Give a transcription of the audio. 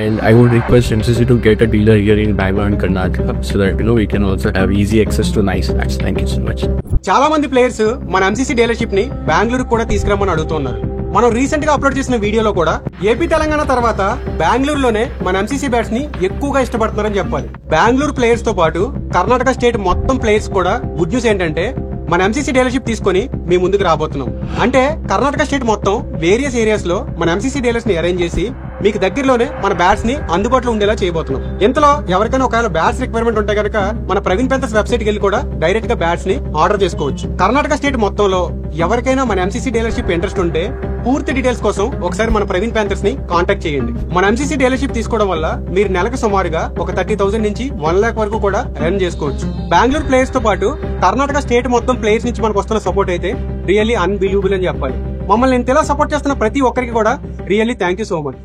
And I would request NCC to get a dealer here in Bangalore and Karnataka so that we can also have easy access to nice bats. Thank you so much. చాలా మంది players మన MCC dealership ని బెంగళూరు కూడా తీసుకురమ్మని అడుగుతున్నారు. మనం recent గా upload చేసిన వీడియోలో కూడా ఏపీ తెలంగాణ తర్వాత బెంగళూరులోనే మన ఎంసీసీ బ్యాట్స్ ని ఎక్కువగా ఇష్టపడుతున్నారని చెప్పాలి. బెంగళూరు ప్లేయర్స్ తో పాటు కర్ణాటక స్టేట్ మొత్తం ప్లేయర్స్ కూడా గుడ్ న్యూస్ ఏంటంటే మన ఎంసీసీ డీలర్షిప్ తీసుకొని మీ ముందుకు రాబోతున్నాం. అంటే కర్ణాటక స్టేట్ మొత్తం వేరియస్ ఏరియాస్ లో మన ఎంసీసీ డీలర్స్ ని అరేంజ్ చేసి మీకు దగ్గరలోనే మన బ్యాట్స్ ని అందుబాటులో ఉండేలా చేయబోతున్నాం. ఇంతలో ఎవరికైనా ఒకవేళ బ్యాట్స్ రిక్వైర్మెంట్ ఉంటే కనుక మన ప్రవీణ్ పెంతర్స్ వెబ్సైట్ కి వెళ్ళి కూడా డైరెక్ట్ గా బ్యాట్స్ ని ఆర్డర్ చేసుకోవచ్చు. కర్ణాటక స్టేట్ మొత్తంలో ఎవరికైనా మన ఎంసీసీ డీలర్షిప్ ఇంట్రెస్ట్ ఉంటే పూర్తి డీటెయిల్స్ కోసం ఒకసారి మన ప్రవీణ్ ప్యాంథర్స్ ని కాంటాక్ట్ చేయండి. మన ఎంసీసీ డీలర్షిప్ తీసుకోవడం వల్ల మీరు నెలకు సుమారుగా ఒక 30,000 నుంచి 1 lakh వరకు కూడా ఎర్న్ చేసుకోవచ్చు. బెంగళూరు ప్లేయర్స్ తో పాటు కర్ణాటక స్టేట్ మొత్తం ప్లేయర్స్ నుంచి మనకు వస్తున్న సపోర్ట్ అయితే రియల్లీ అన్బిలీవబుల్ అని చెప్పాలి. మమ్మల్ని ఇంతలా సపోర్ట్ చేస్తున్న ప్రతి ఒక్కరికి కూడా really thank you so much.